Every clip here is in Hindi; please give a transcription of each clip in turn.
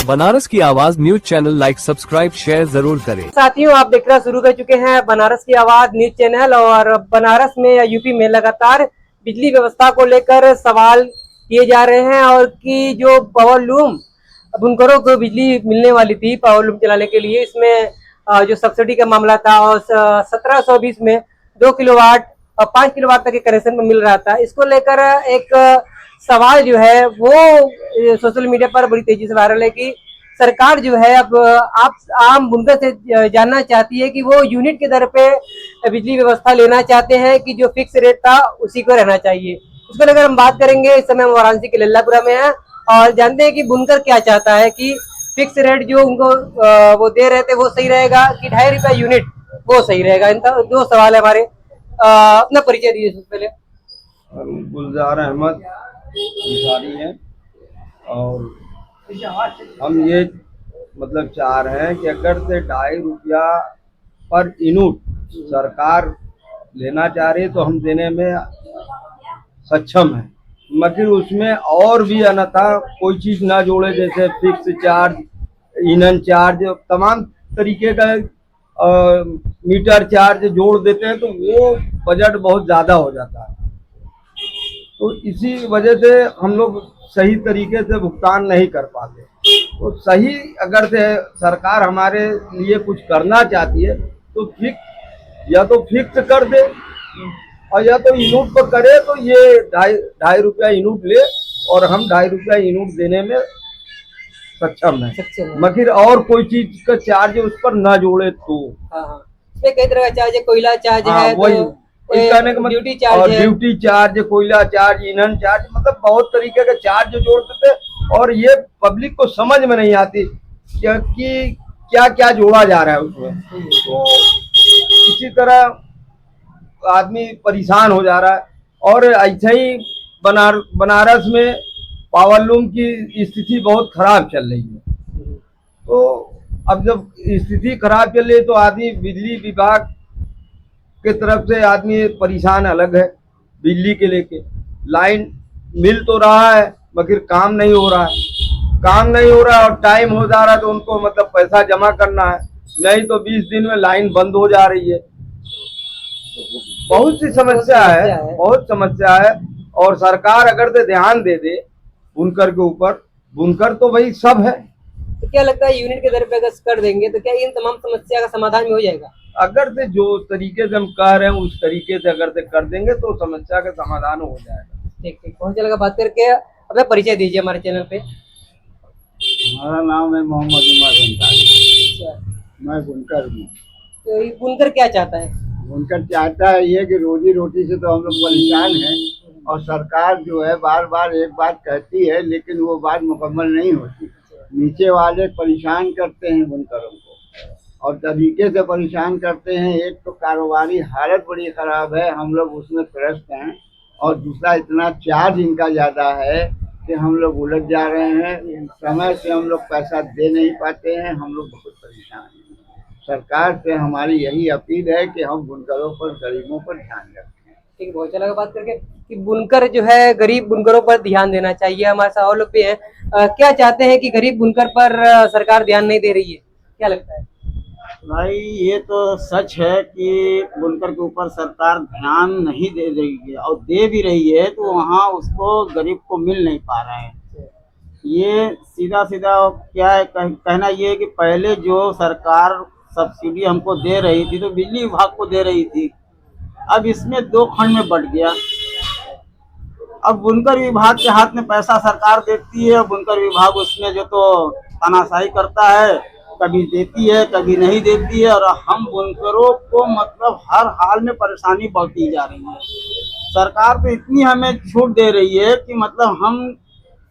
और बनारस की आवाज news channel like subscribe share जरूर करें। साथियों, आप देखना शुरू कर चुके हैं बनारस की आवाज न्यूज चैनल। और बनारस में या यूपी में लगातार बिजली व्यवस्था को लेकर सवाल किए जा रहे हैं और कि जो पावर लूम बुनकरों को बिजली मिलने वाली थी पावर लूम चलाने के लिए, इसमें जो सब्सिडी का मामला था और 1720 में 2 किलोवाट और 5 किलोवाट तक के कनेक्शन में मिल रहा था, इसको लेकर एक सवाल जो है वो सोशल मीडिया पर बड़ी तेजी से वायरल है कि सरकार जो है अब आप आम बुनकर से जानना चाहती है कि वो यूनिट के दर पे बिजली व्यवस्था लेना चाहते हैं कि जो फिक्स रेट था उसी को रहना चाहिए। इसको लेकर हम बात करेंगे। इस समय हम वाराणसी के लल्लापुरा में हैं और जानते हैं कि बुनकर क्या चाहता है कि फिक्स रेट जो उनको वो दे रहे थे वो सही रहेगा कि 2.5 रुपया यूनिट वो सही रहेगा। इनका दो सवाल है हमारे। अपना परिचय दीजिए सबसे पहले। गुलजार अहमद अंसारी है और हम ये मतलब चाह रहे हैं कि अगर से 2.5 रुपया पर यूनिट सरकार लेना चाह रही है तो हम देने में सक्षम है, मगर उसमें और भी अन्यथा कोई चीज ना जोड़े, जैसे फिक्स चार्ज, ईंधन चार्ज, तमाम तरीके का मीटर चार्ज जोड़ देते हैं तो वो बजट बहुत ज्यादा हो जाता है। तो इसी वजह से हम लोग सही तरीके से भुगतान नहीं कर पाते। तो सही अगर से सरकार हमारे लिए कुछ करना चाहती है तो फिक्स या तो फिक्स कर दे और या तो यूनिट पर करे, तो ये 2.5 रुपया यूनिट ले और हम 2.5 रुपया यूनिट देने में सक्षम है, मगर और कोई चीज का चार्ज उस पर ना जोड़े तो। इसमें कई तरह का चार्ज है, कोयला चार्ज है, वही कहने का ड्यूटी चार्ज है, ड्यूटी चार्ज, कोयला चार्ज, ईंधन चार्ज, मतलब बहुत तरीके के चार्ज जोड़ देते और ये पब्लिक को समझ में नहीं आती कि क्या क्या जोड़ा जा रहा है उसमें। तो इसी तरह आदमी परेशान हो जा रहा है। और ऐसे ही बनारस में पावर लूम की स्थिति बहुत खराब चल रही है। तो अब जब स्थिति खराब चल रही है तो आदमी बिजली विभाग के तरफ से आदमी परेशान अलग है। बिजली के लेके लाइन मिल तो रहा है मगर काम नहीं हो रहा है, और टाइम हो जा रहा है तो उनको मतलब पैसा जमा करना है, नहीं तो 20 दिन में लाइन बंद हो जा रही है। बहुत सी समस्या है और सरकार अगर से ध्यान दे दे बुनकर के ऊपर, बुनकर तो वही सब है। तो क्या लगता है यूनिट के दर पे अगर कर देंगे तो क्या इन तमाम समस्या का समाधान भी हो जाएगा? अगर से जो तरीके से हम कह रहे हैं उस तरीके से अगर से कर देंगे तो समस्या का समाधान हो जाएगा। ठीक, बहुत अच्छा लगा बात करके। अपना परिचय दीजिए हमारे चैनल पे। हमारा नाम है मोहम्मद उमर अंसारी। मैं बुनकर हूँ। तो ये बुनकर क्या चाहता है? बुनकर चाहता है ये कि रोजी रोटी से तो हम लोग परेशान हैं और सरकार जो है बार बार एक बात कहती है लेकिन वो बात मुकम्मल नहीं होती। नीचे वाले परेशान करते हैं बुनकरों को और तरीके से परेशान करते हैं। एक तो कारोबारी हालत बड़ी खराब है, हम लोग उसमें त्रस्त हैं, और दूसरा इतना चार्ज इनका ज़्यादा है कि हम लोग उलझ जा रहे हैं। समय से हम लोग पैसा दे नहीं पाते हैं, हम लोग बहुत परेशान हैं। सरकार से हमारी यही अपील है कि हम बुनकरों पर, गरीबों पर ध्यान रखें। ठीक, बहुत अच्छा लगा बात करके कि बुनकर जो है गरीब बुनकरों पर ध्यान देना चाहिए। हमारे साथ और लोग भी हैं। क्या चाहते हैं कि गरीब बुनकर पर सरकार ध्यान नहीं दे रही है, क्या लगता है? भाई ये तो सच है कि बुनकर के ऊपर सरकार ध्यान नहीं दे रही है और दे भी रही है तो वहाँ उसको गरीब को मिल नहीं पा रहा है। ये सीधा सीधा क्या है, कहना ये है कि पहले जो सरकार सब्सिडी हमको दे रही थी तो बिजली विभाग को दे रही थी, अब इसमें 2 खंड में बट गया। अब बुनकर विभाग के हाथ में पैसा सरकार देती है, बुनकर विभाग उसमें जो तो तानाशाही करता है, कभी देती है कभी नहीं देती है, और हम बुनकरों को मतलब हर हाल में परेशानी बढ़ती जा रही है। सरकार तो इतनी हमें छूट दे रही है कि मतलब हम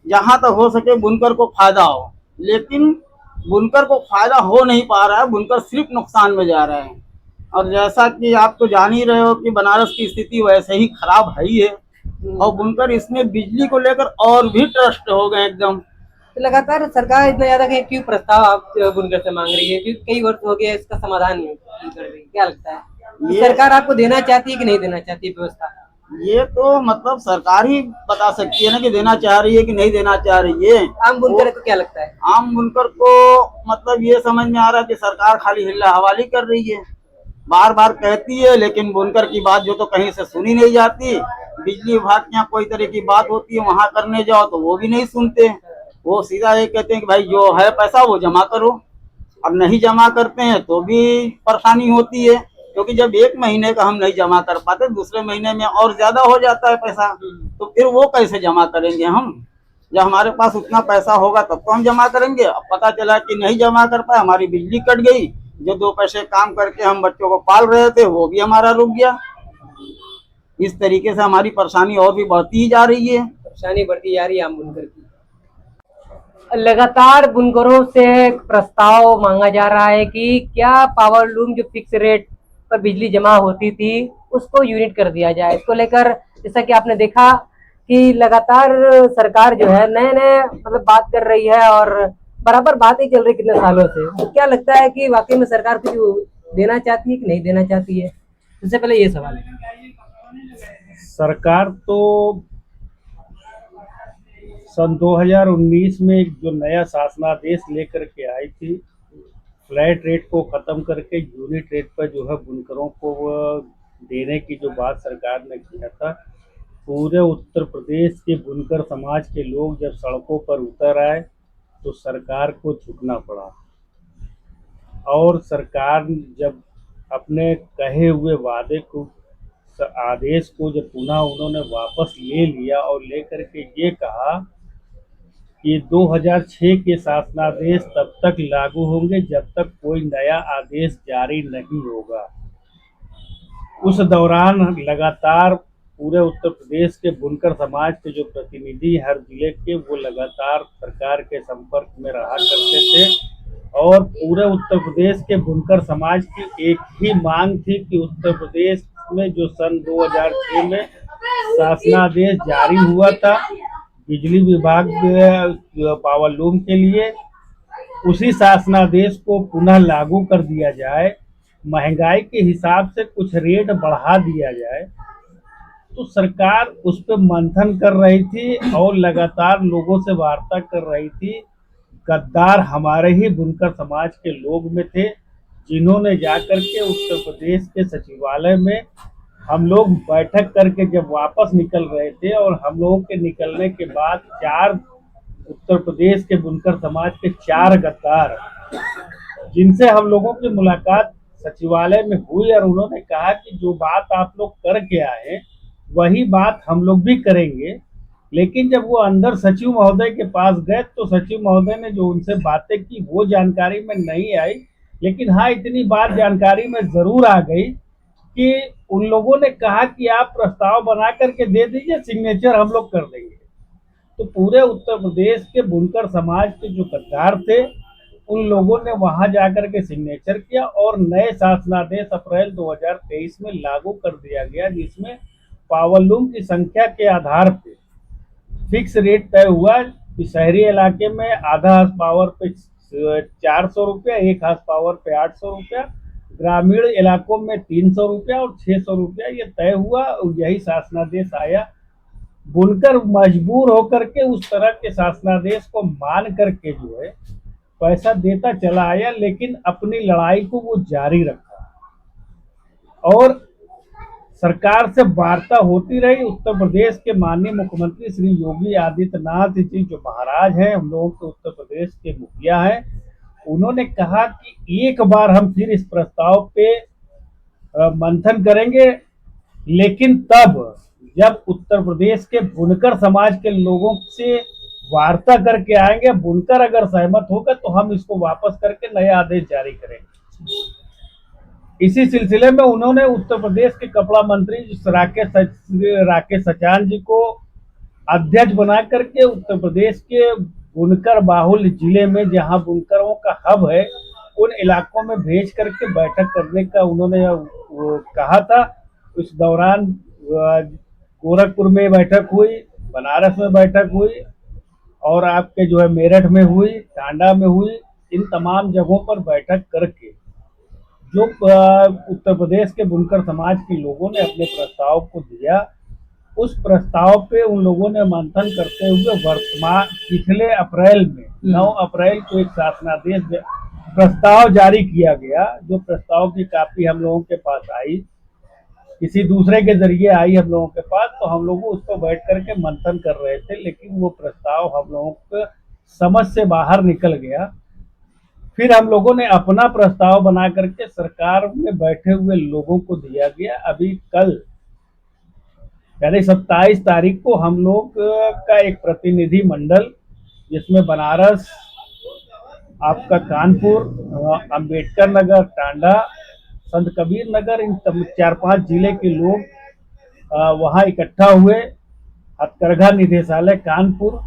जहाँ तक हो सके बुनकर को फायदा हो, लेकिन बुनकर को फायदा हो नहीं पा रहा है, बुनकर सिर्फ नुकसान में जा रहे हैं। और जैसा कि आप तो जान ही रहे हो कि बनारस की स्थिति वैसे ही खराब है ही है, और बुनकर इसमें बिजली को लेकर और भी ट्रस्ट हो गए एकदम। तो लगातार सरकार इतना ज्यादा क्यों प्रस्ताव आप बुनकर से मांग रही है? क्योंकि कई वर्ष हो गए इसका समाधान नहीं कर रही, क्या लगता है? सरकार आपको देना चाहती है कि नहीं देना चाहती व्यवस्था? ये तो मतलब सरकार ही बता सकती है ना कि देना चाह रही है कि नहीं देना चाह रही है। आम बुनकर को क्या लगता है? आम बुनकर को मतलब ये समझ में आ रहा है कि सरकार खाली हिल्ला हवाली कर रही है, बार बार कहती है, लेकिन बुनकर की बात जो तो कहीं से सुनी नहीं जाती। बिजली विभाग के यहाँ कोई तरह की बात होती है, वहां करने जाओ तो वो भी नहीं सुनते। वो सीधा ये कहते हैं कि भाई जो है पैसा वो जमा करो। अब नहीं जमा करते हैं तो भी परेशानी होती है, क्योंकि जब एक महीने का हम नहीं जमा कर पाते, दूसरे महीने में और ज्यादा हो जाता है पैसा, तो फिर वो कैसे जमा करेंगे हम? जब हमारे पास उतना पैसा होगा तब तो हम जमा करेंगे। अब पता चला कि नहीं जमा कर पाए, हमारी बिजली कट गई, जो 2 पैसे काम करके हम बच्चों को पाल रहे थे वो भी हमारा रुक गया। इस तरीके से हमारी परेशानी और भी बढ़ती ही जा रही है। परेशानी बढ़ती जा रही है आम बुनकर की। लगातार बुनकरों से प्रस्ताव मांगा जा रहा है कि क्या पावर लूम जो फिक्स रेट पर बिजली जमा होती थी उसको यूनिट कर दिया जाए। इसको लेकर जैसा कि आपने देखा कि लगातार सरकार जो है नए नए मतलब बात कर रही है और बराबर बात ही चल रही कितने सालों से। तो क्या लगता है कि वाकई में सरकार कुछ देना चाहती है कि नहीं देना चाहती है? सबसे पहले ये सवाल है। सरकार तो सन 2019 में एक जो नया शासनादेश लेकर के आई थी, फ्लैट रेट को ख़त्म करके यूनिट रेट पर जो है बुनकरों को वो देने की जो बात सरकार ने किया था, पूरे उत्तर प्रदेश के बुनकर समाज के लोग जब सड़कों पर उतर आए तो सरकार को झुकना पड़ा। और सरकार जब अपने कहे हुए वादे को, आदेश को जब पुनः उन्होंने वापस ले लिया और लेकर के ये कहा कि 2006 के शासनादेश तब तक लागू होंगे जब तक कोई नया आदेश जारी नहीं होगा। उस दौरान लगातार पूरे उत्तर प्रदेश के बुनकर समाज के जो प्रतिनिधि हर जिले के, वो लगातार सरकार के संपर्क में रहा करते थे और पूरे उत्तर प्रदेश के बुनकर समाज की एक ही मांग थी कि उत्तर प्रदेश में जो सन 2006 में शासनादेश जारी हुआ था बिजली विभाग पावर लूम के लिए, उसी शासनादेश को पुनः लागू कर दिया जाए, महंगाई के हिसाब से कुछ रेट बढ़ा दिया जाए। तो सरकार उस पर मंथन कर रही थी और लगातार लोगों से वार्ता कर रही थी। गद्दार हमारे ही बुनकर समाज के लोग में थे, जिन्होंने जाकर के उत्तर प्रदेश के सचिवालय में हम लोग बैठक करके जब वापस निकल रहे थे, और हम लोगों के निकलने के बाद 4 उत्तर प्रदेश के बुनकर समाज के 4 गद्दार, जिनसे हम लोगों की मुलाकात सचिवालय में हुई और उन्होंने कहा कि जो बात आप लोग करके आए वही बात हम लोग भी करेंगे। लेकिन जब वो अंदर सचिव महोदय के पास गए तो सचिव महोदय ने जो उनसे बातें की वो जानकारी में नहीं आई, लेकिन हाँ इतनी बात जानकारी में जरूर आ गई कि उन लोगों ने कहा कि आप प्रस्ताव बना करके दे दीजिए, सिग्नेचर हम लोग कर देंगे। तो पूरे उत्तर प्रदेश के बुनकर समाज के जो गद्दार थे उन लोगों ने वहां जाकर के सिग्नेचर किया और नए शासनादेश अप्रैल 2023 में लागू कर दिया गया, जिसमें पावर लूम की संख्या के आधार पे फिक्स रेट तय हुआ कि शहरी इलाके में आधा हार्स पावर पे 400 रुपया, 1 हार्स पावर पे 800 रुपया, ग्रामीण इलाकों में 300 रुपया और 600 रुपया ये तय हुआ। यही शासनादेश आया। बुनकर मजबूर होकर के उस तरह के शासनादेश को मान करके जो है पैसा देता चला आया, लेकिन अपनी लड़ाई को वो जारी रखा और सरकार से वार्ता होती रही। उत्तर प्रदेश के माननीय मुख्यमंत्री श्री योगी आदित्यनाथ जी जो महाराज हैं, हम लोगों के उत्तर प्रदेश के मुखिया हैं, उन्होंने कहा कि एक बार हम फिर इस प्रस्ताव पे मंथन करेंगे, लेकिन तब जब उत्तर प्रदेश के बुनकर समाज के लोगों से वार्ता करके आएंगे। बुनकर अगर सहमत होगा तो हम इसको वापस करके नया आदेश जारी करेंगे। इसी सिलसिले में उन्होंने उत्तर प्रदेश के कपड़ा मंत्री राकेश सचान जी को अध्यक्ष बना करके उत्तर प्रदेश के बुनकर बाहुल जिले में जहां बुनकरों का हब है उन इलाकों में भेज करके बैठक करने का उन्होंने कहा था। उस दौरान गोरखपुर में बैठक हुई, बनारस में बैठक हुई और आपके जो है मेरठ में हुई, टांडा में हुई। इन तमाम जगहों पर बैठक करके जो उत्तर प्रदेश के बुनकर समाज के लोगों ने अपने प्रस्ताव को दिया उस प्रस्ताव पे उन लोगों ने मंथन करते हुए वर्तमान पिछले अप्रैल में 9 अप्रैल को एक शासनादेश प्रस्ताव जारी किया गया, जो प्रस्ताव की कापी हम लोगों के पास आई, किसी दूसरे के जरिए आई हम लोगों के पास, तो हम लोग उस पर बैठ करके मंथन कर रहे थे, लेकिन वो प्रस्ताव हम लोगों को समझ से बाहर निकल गया। फिर हम लोगों ने अपना प्रस्ताव बना करके सरकार में बैठे हुए लोगों को दिया गया। अभी कल यानी 27 तारीख को हम लोग का एक प्रतिनिधि मंडल, जिसमें बनारस, आपका कानपुर, अंबेडकर नगर, टांडा, संत कबीर नगर, इन 4-5 जिले के लोग वहाँ इकट्ठा हुए। हथकरघा निदेशालय कानपुर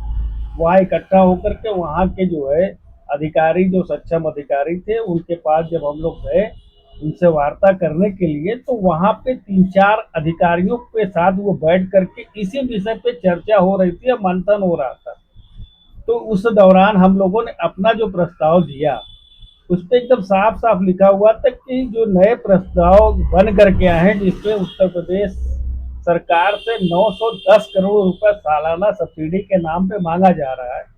वहाँ इकट्ठा होकर के वहाँ के जो है अधिकारी, जो सक्षम अधिकारी थे, उनके पास जब हम लोग गए उनसे वार्ता करने के लिए, तो वहाँ पे 3-4 अधिकारियों के साथ वो बैठ करके इसी विषय पे चर्चा हो रही थी, मंथन हो रहा था। तो उस दौरान हम लोगों ने अपना जो प्रस्ताव दिया, उस पर एकदम साफ साफ लिखा हुआ था कि जो नए प्रस्ताव बन करके आए हैं, जिसमें उत्तर प्रदेश सरकार से 910 करोड़ रुपए सालाना सब्सिडी के नाम पे मांगा जा रहा है,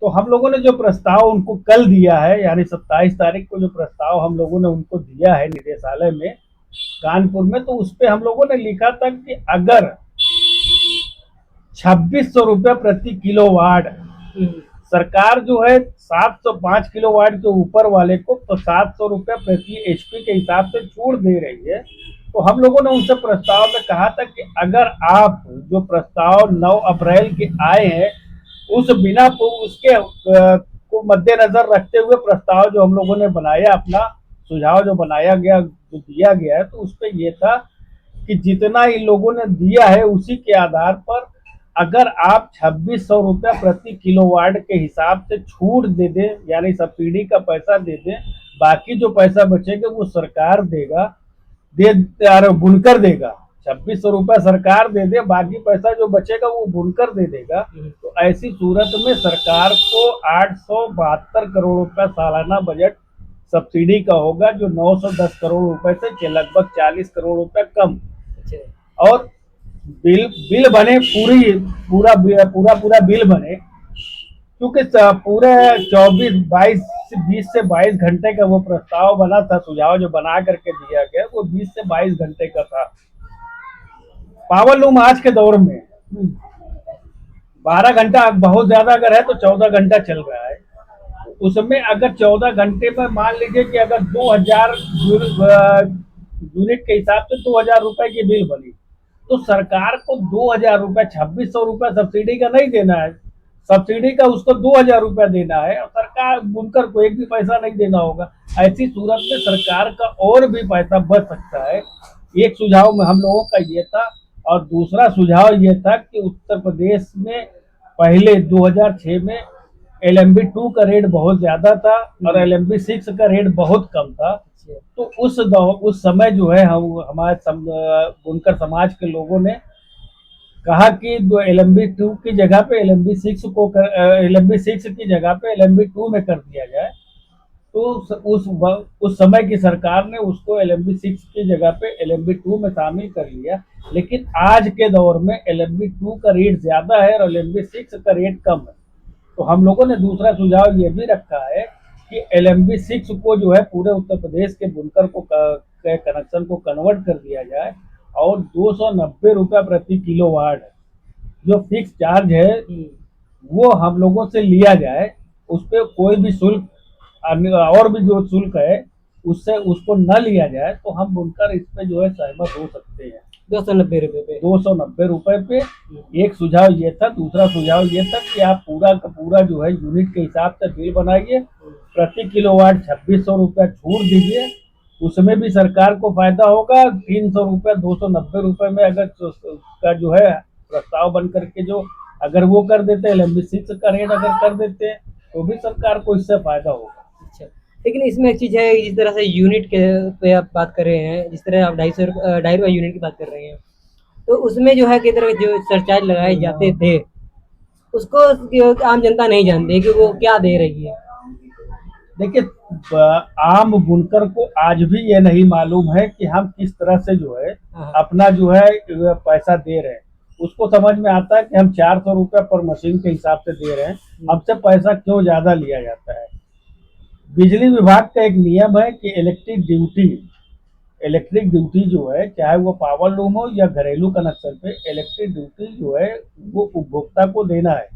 तो हम लोगों ने जो प्रस्ताव उनको कल दिया है, यानी 27 तारीख को जो प्रस्ताव हम लोगों ने उनको दिया है निदेशालय में कानपुर में, तो उस पर हम लोगों ने लिखा था कि अगर 2600 रुपये प्रति किलोवाट सरकार जो है 705 किलोवाट के ऊपर वाले को तो 700 रुपये प्रति HP के हिसाब से छूट दे रही है। तो हम लोगों ने उनसे प्रस्ताव में कहा था कि अगर आप जो प्रस्ताव 9 अप्रैल के आए हैं, उस बिना उसके को मद्देनजर रखते हुए प्रस्ताव जो हम लोगों ने बनाया, अपना सुझाव जो बनाया गया, जो दिया गया है, तो उस पर यह था कि जितना इन लोगों ने दिया है उसी के आधार पर अगर आप 2600 रुपया प्रति किलोवाट के हिसाब से छूट दे दें, यानी सब्सिडी का पैसा दे दें, बाकी जो पैसा बचेगा वो सरकार देगा, बुनकर देगा। 2600 रुपया सरकार दे दे, बाकी पैसा जो बचेगा वो बुनकर दे देगा। तो ऐसी सूरत में सरकार को 872 करोड़ रुपया सालाना बजट सब्सिडी का होगा, जो 910 करोड़ रुपए से लगभग 40 करोड़ रुपया कम। और बिल बने पूरा बिल बने, क्योंकि पूरे 20 से 22 घंटे का वो प्रस्ताव बना था, सुझाव जो बना करके दिया गया वो 20 से 22 घंटे का था। पावर लूम आज के दौर में 12 घंटा बहुत ज्यादा अगर है तो 14 घंटा चल रहा है। उसमें अगर 14 घंटे में मान लीजिए कि अगर 2000 यूनिट के हिसाब से 2000 रुपए की बिल बनी, तो सरकार को 2000 रुपए, 2600 रुपए सब्सिडी का नहीं देना है, सब्सिडी का उसको 2000 रुपया देना है, और सरकार बुनकर को एक भी पैसा नहीं देना होगा। ऐसी सूरत में सरकार का और भी पैसा बच सकता है। एक सुझाव में हम लोगों का ये था, और दूसरा सुझाव ये था कि उत्तर प्रदेश में पहले 2006 में LMB-2 का रेट बहुत ज्यादा था और LMB-6 का रेट बहुत कम था। तो उस समय जो है हमारे बुनकर समाज के लोगों ने कहा कि LMB-2 की जगह पे LMB-6 की जगह पे LMB-2 में कर दिया जाए। तो उस समय की सरकार ने उसको LMB-6 की जगह पे LMB-2 में शामिल कर लिया। लेकिन आज के दौर में LMB-2 का रेट ज्यादा है और LMB-6 का रेट कम है। तो हम लोगों ने दूसरा सुझाव ये भी रखा है कि LMB-6 को जो है पूरे उत्तर प्रदेश के बुनकर को कनेक्शन को कन्वर्ट कर दिया जाए, और 290 रुपया प्रति किलोवाट जो फिक्स चार्ज है वो हम लोगों से लिया जाए। उस पर कोई भी शुल्क और भी जो शुल्क है उससे उसको न लिया जाए, तो हम बुनकर इस पे जो है सहमत हो सकते हैं। 290 रुपए पे एक सुझाव ये था। दूसरा सुझाव ये था कि आप पूरा का पूरा जो है यूनिट के हिसाब से बिल बनाइए, प्रति किलोवाट 2600 रुपया छूट दीजिए, उसमें भी सरकार को फायदा होगा। 300 रुपया 290 रुपए में अगर का जो है प्रस्ताव बन करके जो अगर वो कर देते, LMB-6 का रेट अगर कर देते, तो भी सरकार को इससे फायदा होगा। अच्छा, लेकिन इसमें एक चीज है, जिस तरह से यूनिट के पे आप बात कर रहे हैं, जिस तरह आप 250 रुपये यूनिट की बात कर रहे हैं, तो उसमें जो है कई तरह के जो सरचार्ज लगाए जाते थे, उसको आम जनता नहीं जानती कि वो क्या दे रही है। देखिए, आम बुनकर को आज भी ये नहीं मालूम है कि हम किस तरह से जो है अपना जो है पैसा दे रहे हैं। उसको समझ में आता है कि हम 400 रुपये पर मशीन के हिसाब से दे रहे हैं, हमसे पैसा क्यों ज्यादा लिया जाता है। बिजली विभाग का एक नियम है कि इलेक्ट्रिक ड्यूटी जो है, चाहे वो पावर लूम हो या घरेलू कनेक्शन पे, इलेक्ट्रिक ड्यूटी जो है वो उपभोक्ता को देना है।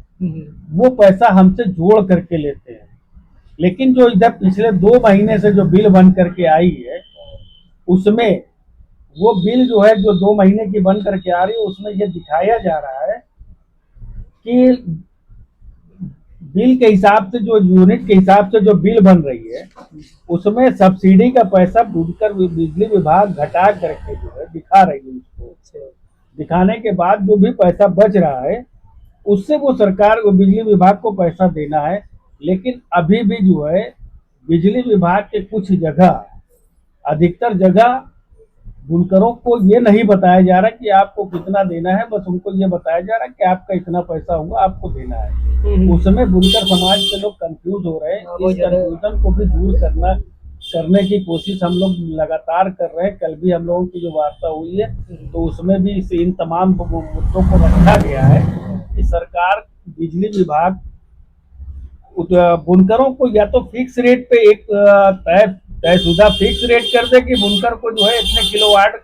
वो पैसा हमसे जोड़ करके लेते हैं। लेकिन जो इधर पिछले 2 महीने से जो बिल बन करके आई है, उसमें वो बिल जो है, जो 2 महीने की बन करके आ रही है, उसमें ये दिखाया जा रहा है कि बिल के हिसाब से, जो यूनिट के हिसाब से जो बिल बन रही है, उसमें सब्सिडी का पैसा बुनकर बिजली विभाग घटा करके जो है दिखा रही है। उसको दिखाने के बाद जो भी पैसा बच रहा है, उससे वो सरकार को, बिजली विभाग को पैसा देना है। लेकिन अभी भी जो है बिजली विभाग के कुछ जगह, अधिकतर जगह बुनकरों को ये नहीं बताया जा रहा कि आपको कितना देना है, बस उनको ये बताया जा रहा है कि आपका इतना पैसा हुआ, आपको देना है। उसमें बुनकर समाज के लोग कंफ्यूज हो रहे हैं। इस कंफ्यूजन को भी दूर करने की कोशिश हम लोग लगातार कर रहे हैं। कल भी हम लोगों की जो वार्ता हुई है, तो उसमें भी इन तमाम मुद्दों को रखा गया है कि सरकार, बिजली विभाग बुनकरों को या तो फिक्स रेट पे एक तयशुदा फिक्स रेट कर दे कि बुनकर को जो है इतने किलोवाट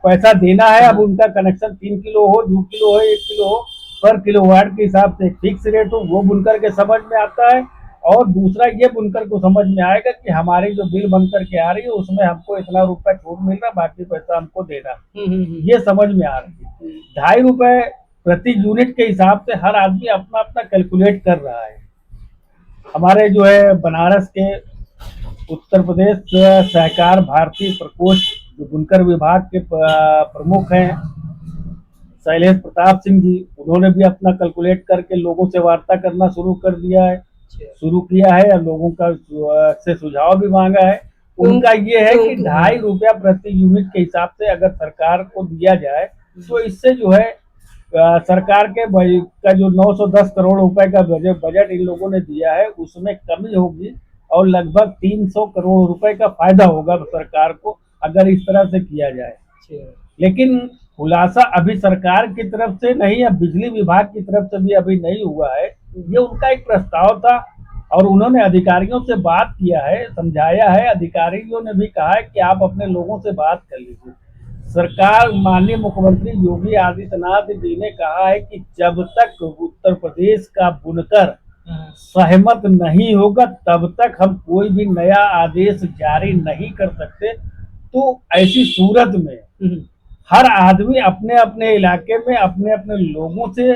पैसा देना है। अब उनका कनेक्शन 3 किलो हो, 2 किलो हो, 1 किलो हो, पर किलोवाट के हिसाब से फिक्स रेट हो, वो बुनकर के समझ में आता है। और दूसरा ये बुनकर को समझ में आएगा कि हमारी जो बिल बनकर के आ रही है, उसमें हमको इतना रुपया छूट मिल रहा, बाकी पैसा हमको देना, ये समझ में आ रही है। 2.5 रुपए प्रति यूनिट के हिसाब से हर आदमी अपना अपना कैलकुलेट कर रहा है। हमारे जो है बनारस के उत्तर प्रदेश सहकार भारती प्रकोष्ठ, जो बुनकर विभाग के प्रमुख हैं, शैलेश प्रताप सिंह जी, उन्होंने भी अपना कैलकुलेट करके लोगों से वार्ता करना शुरू किया है और लोगों का से सुझाव भी मांगा है। उनका ये है कि 2.5 रुपया प्रति यूनिट के हिसाब से अगर सरकार को दिया जाए, तो इससे जो है सरकार के का जो 910 करोड़ रुपए का बजट इन लोगों ने दिया है, उसमें कमी होगी और लगभग 300 करोड़ रुपए का फायदा होगा सरकार को, अगर इस तरह से किया जाए। लेकिन खुलासा अभी सरकार की तरफ से नहीं, अब बिजली विभाग की तरफ से भी अभी नहीं हुआ है। ये उनका एक प्रस्ताव था और उन्होंने अधिकारियों से बात किया है, समझाया है। अधिकारियों ने भी कहा है कि आप अपने लोगों से बात कर लीजिए। सरकार, माननीय मुख्यमंत्री योगी आदित्यनाथ जी ने कहा है कि जब तक उत्तर प्रदेश का बुनकर सहमत नहीं होगा, तब तक हम कोई भी नया आदेश जारी नहीं कर सकते। तो ऐसी सूरत में हर आदमी अपने अपने इलाके में अपने अपने लोगों से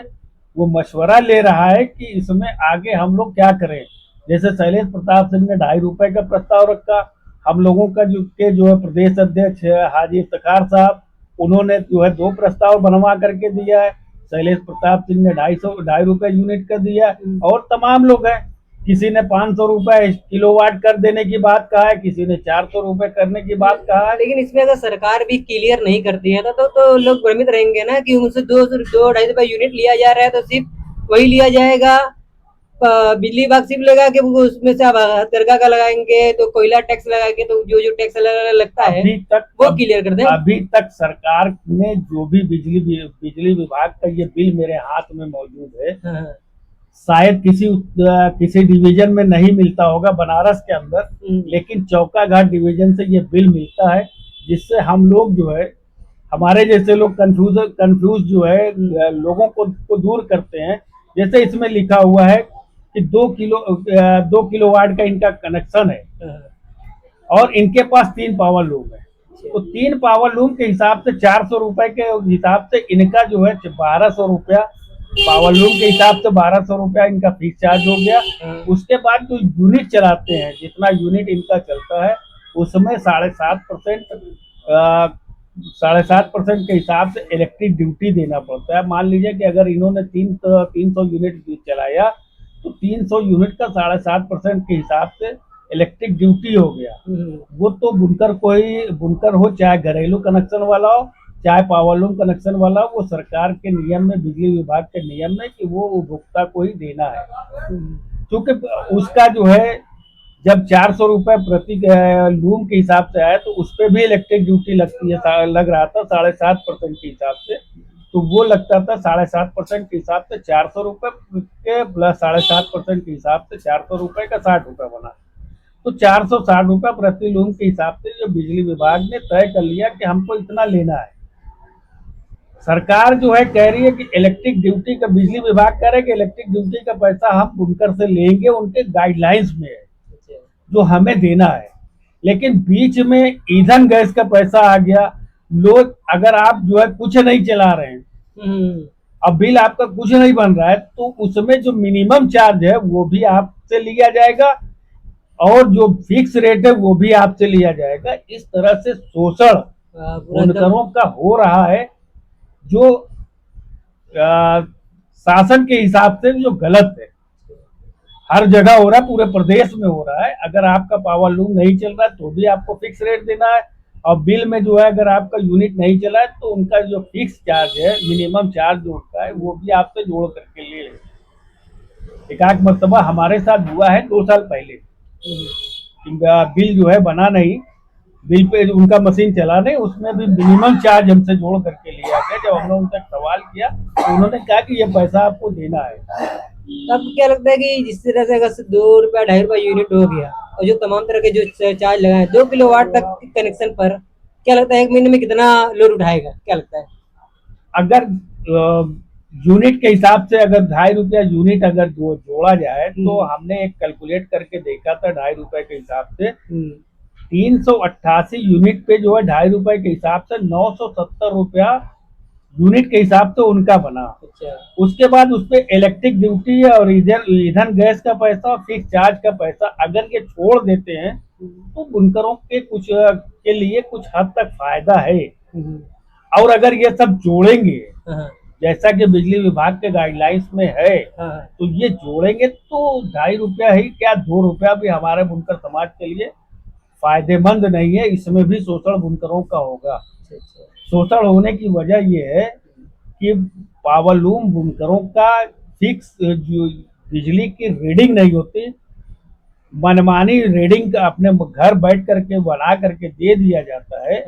वो मशवरा ले रहा है कि इसमें आगे हम लोग क्या करें। जैसे शैलेश प्रताप सिंह ने 2.5 रुपए का प्रस्ताव रखा, हम लोगों का जो है प्रदेश अध्यक्ष हाजी इफ्तिखार साहब, उन्होंने जो है 2 प्रस्ताव बनवा करके दिया है। शैलेश प्रताप सिंह ने 2.5 रुपए यूनिट कर दिया, और तमाम लोग हैं। किसी ने 500 रुपए किलोवाट कर देने की बात कहा है, किसी ने 400 रुपए करने की बात कहा है। लेकिन इसमें अगर सरकार भी क्लियर नहीं करती है तो लोग भ्रमित रहेंगे ना कि उनसे 2-2.5 रुपए यूनिट लिया जा रहा है, तो सिर्फ वही लिया जाएगा। बिजली विभाग सिर्फ लगा के उसमें से आप हथकरघा का लगाएंगे, तो कोयला टैक्स लगाएंगे, तो जो टैक्स लगता है अभी तक वो क्लियर कर दें। अभी तक सरकार ने जो भी बिजली विभाग का ये बिल मेरे हाथ में मौजूद है, शायद किसी डिवीजन में नहीं मिलता होगा बनारस के अंदर, लेकिन चौकाघाट डिवीजन से ये बिल मिलता है, जिससे हम लोग जो है, हमारे जैसे लोग कंफ्यूज जो है लोगों को दूर करते हैं। जैसे इसमें लिखा हुआ है कि 2 किलोवाट का इनका कनेक्शन है और इनके पास 3 पावर लूम है, तो 3 पावर लूम के हिसाब से 400 रुपए के हिसाब से इनका जो है 1200 रुपया, पावर लूम के हिसाब से 1200 रुपया इनका फिक्स चार्ज हो गया। उसके बाद जो यूनिट चलाते हैं, जितना यूनिट इनका चलता है, उसमें 7.5% के हिसाब से इलेक्ट्रिक ड्यूटी देना पड़ता है। मान लीजिए कि अगर इन्होंने 300 यूनिट चलाया, तो 300 यूनिट का 7.5% के हिसाब से इलेक्ट्रिक ड्यूटी हो गया। वो तो बुनकर हो, चाहे घरेलू कनेक्शन वाला हो, चाहे पावर लूम कनेक्शन वाला हो, वो सरकार के नियम में, बिजली विभाग के नियम में, कि वो उपभोक्ता को ही देना है। क्योंकि उसका जो है, जब 400 रुपए प्रति लूम के हिसाब से आया, तो उस पर भी इलेक्ट्रिक ड्यूटी लग रहा था 7.5% के हिसाब से। तो वो लगता था 7.5% के हिसाब से 400 रुपये के प्लस 7.5% के हिसाब से 400 रुपये का 60 रुपये बना। तो 460 रुपये प्रति लूम के हिसाब से जो बिजली विभाग ने तय कर लिया कि हमको इतना लेना है। सरकार जो है कह रही है कि इलेक्ट्रिक ड्यूटी का, बिजली विभाग कह रहे हैं कि इलेक्ट्रिक ड्यूटी का पैसा हम बुनकर से लेंगे, उनके गाइडलाइंस में है जो हमें देना है। लेकिन बीच में ईंधन गैस का पैसा आ गया। लोग अगर आप जो है कुछ नहीं चला रहे हैं, अब बिल आपका कुछ नहीं बन रहा है, तो उसमें जो मिनिमम चार्ज है वो भी आपसे लिया जाएगा और जो फिक्स रेट है वो भी आपसे लिया जाएगा। इस तरह से शोषण बुनकरों का हो रहा है, जो शासन के हिसाब से जो गलत है। हर जगह हो रहा है, पूरे प्रदेश में हो रहा है। अगर आपका पावर लूम नहीं चल रहा है तो भी आपको फिक्स रेट देना है, और बिल में जो है अगर आपका यूनिट नहीं चला है तो उनका जो फिक्स चार्ज है, मिनिमम चार्ज जो होता है, वो भी आपसे जोड़ करके ले लेंगे। एक आध मरतबा हमारे साथ हुआ है 2 साल पहले, बिल जो है बना नहीं, बिल पे उनका मशीन चला नहीं, उसमें भी मिनिमम चार्ज हमसे जोड़ करके लिया गया। जब हमने उनसे सवाल किया तो उन्होंने कहा कि ये पैसा आपको देना है। तब क्या लगता है कि जिस तरह से अगर 2 रुपया 2.5 रुपया यूनिट हो गया और जो तमाम तरह के जो चार्ज लगाए 2 किलोवाट तक कनेक्शन पर, क्या लगता है 1 महीने में कितना लोड उठाएगा, क्या लगता है? अगर यूनिट के हिसाब से अगर 2.5 रुपया यूनिट अगर जोड़ा जाए तो हमने एक कैलकुलेट करके देखा था 2.5 रुपए के हिसाब से 388 यूनिट पे जो है 2.5 रुपए के हिसाब से 970 रुपया यूनिट के हिसाब से उनका बना। अच्छा। उसके बाद उसपे इलेक्ट्रिक ड्यूटी और ईंधन गैस का पैसा, फिक्स चार्ज का पैसा अगर ये छोड़ देते हैं तो बुनकरों के कुछ के लिए कुछ हद तक फायदा है। और अगर ये सब जोड़ेंगे जैसा कि बिजली विभाग के गाइडलाइंस में है, तो ये जोड़ेंगे तो 2.5 रुपया ही क्या 2 रुपया भी हमारे बुनकर समाज के लिए फायदेमंद नहीं है। इसमें भी शोषण बुनकरों का होगा। शोषण होने की वजह यह है कि पावर लूम बुनकरों का फिक्स जो बिजली की रीडिंग नहीं होती, मनमानी रीडिंग अपने घर बैठ करके बना करके दे दिया जाता है।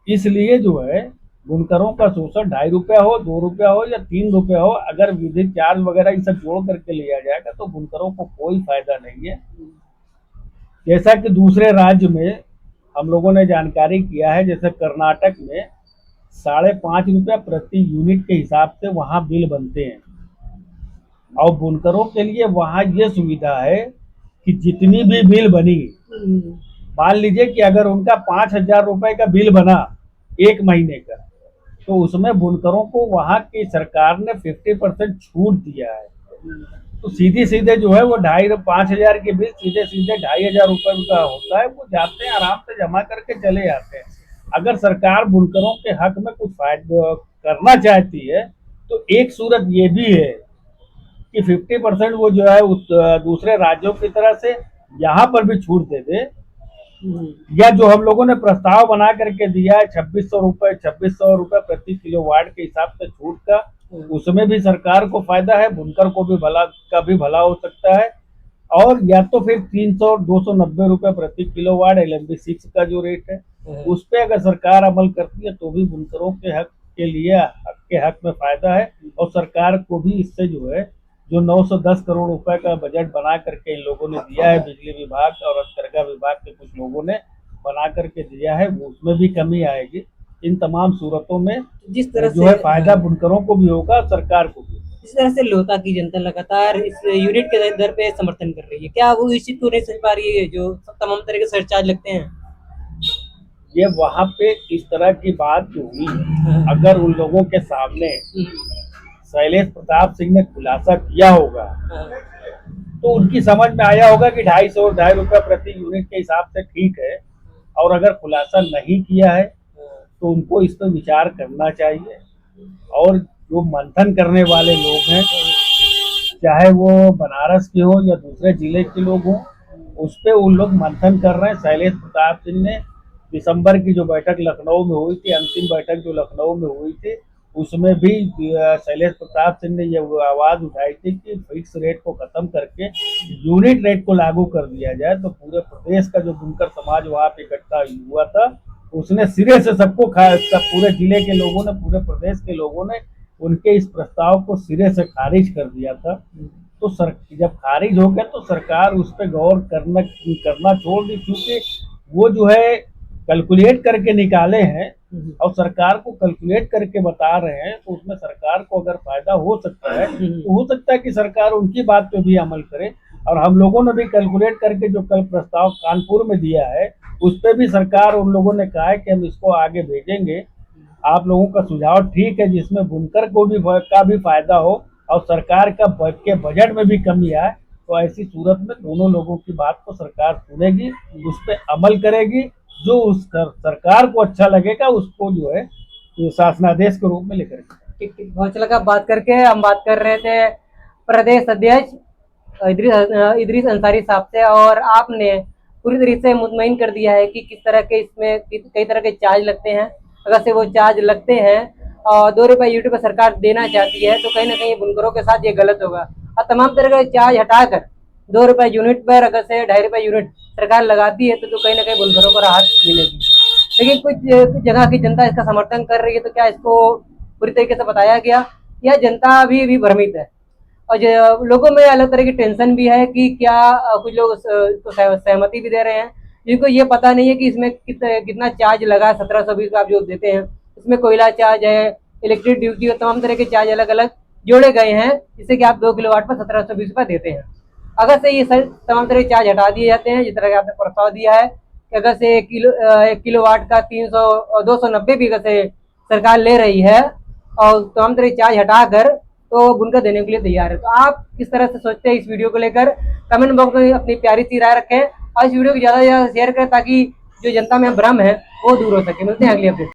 इसलिए जो है बुनकरों का शोषण 2.5 रुपया हो, 2 रुपया हो या 3 रुपया हो, अगर विद्युत चार्ज वगैरह ये सब जोड़ करके लिया जाएगा तो बुनकरों को कोई फायदा नहीं है। जैसा कि दूसरे राज्य में हम लोगों ने जानकारी किया है, जैसे कर्नाटक में 5.5 रुपया प्रति यूनिट के हिसाब से वहाँ बिल बनते हैं। और बुनकरों के लिए वहाँ ये सुविधा है कि जितनी भी बिल बनी, मान लीजिए कि अगर उनका 5,000 रुपए का बिल बना 1 महीने का, तो उसमें बुनकरों को वहाँ की सरकार ने 50% छूट दिया है। तो सीधे सीधे जो है वो 5,000 के बिल सीधे सीधे 2,500 रुपए का होता है। वो जाते हैं आराम से जमा करके चले जाते हैं। अगर सरकार बुनकरों के हक में कुछ फायदा करना चाहती है तो एक सूरत ये भी है कि 50% वो जो है दूसरे राज्यों की तरह से यहाँ पर भी छूट दे दे, या जो हम लोगों ने प्रस्ताव बना करके दिया है 2600 रुपए प्रति किलोवाट के हिसाब से छूट का, उसमें भी सरकार को फायदा है, बुनकर को भी भला हो सकता है। और या तो फिर 290 रुपए प्रति किलोवाट LMB6 का जो रेट है उस पे अगर सरकार अमल करती है तो भी बुनकरों के हक में फायदा है। और सरकार को भी इससे जो है जो 910 करोड़ रुपए का बजट बना करके इन लोगों ने दिया है, बिजली विभाग और हथकरघा विभाग के कुछ लोगों ने बना करके दिया है, वो उसमें भी कमी आएगी। इन तमाम सूरतों में जिस तरह जो है फायदा बुनकरों को भी होगा, सरकार को भी। जिस तरह से लोता की जनता लगातार इस यूनिट के दर पे समर्थन कर रही है, क्या वो इस चीज को नहीं समझ पा रही है जो तमाम तरह के सरचार्ज लगते हैं? ये वहाँ पे इस तरह की बात जो हुई, अगर उन लोगों के सामने शैलेश प्रताप सिंह ने खुलासा किया होगा तो उनकी समझ में आया होगा कि 2.5 रुपया प्रति यूनिट के हिसाब से ठीक है। और अगर खुलासा नहीं किया है तो उनको इस पर विचार करना चाहिए। और जो मंथन करने वाले लोग हैं, चाहे वो बनारस के हो या दूसरे जिले के लोग हों, उस पर उन लोग मंथन कर रहे हैं। शैलेश प्रताप सिंह ने दिसंबर की जो बैठक लखनऊ में हुई थी, अंतिम बैठक जो लखनऊ में हुई थी, उसमें भी शैलेश प्रताप सिंह ने ये आवाज उठाई थी कि फिक्स रेट को खत्म करके यूनिट रेट को लागू कर दिया जाए। तो पूरे प्रदेश का जो बुनकर समाज वहाँ पे इकट्ठा हुआ था उसने सिरे से सबको सब पूरे जिले के लोगों ने, पूरे प्रदेश के लोगों ने उनके इस प्रस्ताव को सिरे से खारिज कर दिया था। तो जब खारिज हो गया तो सरकार उस पर गौर करना छोड़ दी, क्योंकि वो जो है कैलकुलेट करके निकाले हैं और सरकार को कैलकुलेट करके बता रहे हैं, तो उसमें सरकार को अगर फायदा हो सकता है तो हो सकता है कि सरकार उनकी बात पे भी अमल करे। और हम लोगों ने भी कैलकुलेट करके जो कल प्रस्ताव कानपुर में दिया है उस पर भी सरकार, उन लोगों ने कहा है कि हम इसको आगे भेजेंगे। आप लोगों का सुझाव ठीक है, जिसमें बुनकर को भी का भी फायदा हो और सरकार के बजट में भी कमी आए, तो ऐसी सूरत में दोनों लोगों की बात को सरकार सुनेगी, उस पर अमल करेगी। जो उस सरकार को अच्छा लगेगा उसको जो है शासनादेश के रूप में लेकर के। ठीक, बहुत अच्छा लगा बात करके। हम बात कर रहे थे प्रदेश अध्यक्ष इदरीस अंसारी साहब से, और आपने पूरी तरीके से मुतमईन कर दिया है कि किस तरह के इसमें कई तरह के चार्ज लगते हैं। अगर से वो चार्ज लगते हैं और 2 रुपये यूट्यूब पर सरकार देना चाहती है, तो कहीं ना कहीं बुनकरों के साथ ये गलत होगा। और तमाम तरह के चार्ज हटाकर 2 रुपये यूनिट पर अगर से 2.5 रुपये यूनिट सरकार लगाती है, तो कहीं ना कहीं बुनकरों को राहत मिलेगी। लेकिन कुछ जगह की जनता इसका समर्थन कर रही है, तो क्या इसको पूरी तरीके से बताया गया या जनता अभी भ्रमित है? और लोगों में अलग तरह की टेंशन भी है कि क्या कुछ लोग तो सहमति भी दे रहे हैं, जिनको ये पता नहीं है कि इसमें कितना चार्ज लगा। 1720 आप जो देते हैं, इसमें कोयला चार्ज है, इलेक्ट्रिक ड्यूटी और तमाम तरह के चार्ज अलग अलग जोड़े गए हैं, जिससे कि आप 2 किलोवाट पर 1720 रुपये देते हैं। अगर से ये तमाम तरह के चार्ज हटा दिए जाते हैं, जिस तरह का आपने प्रस्ताव दिया है कि अगर से 1 किलोवाट का 300 और 290 भी अगर से सरकार ले रही है और तमाम तरह के चार्ज हटाकर तो बुनकर देने के लिए तैयार है, तो आप किस तरह से सोचते हैं इस वीडियो को लेकर? कमेंट बॉक्स में अपनी प्यारी सी राय रखें और इस वीडियो को ज़्यादा से ज़्यादा शेयर करें, ताकि जो जनता में भ्रम है वो दूर हो सके। मिलते हैं अगली अपडेट।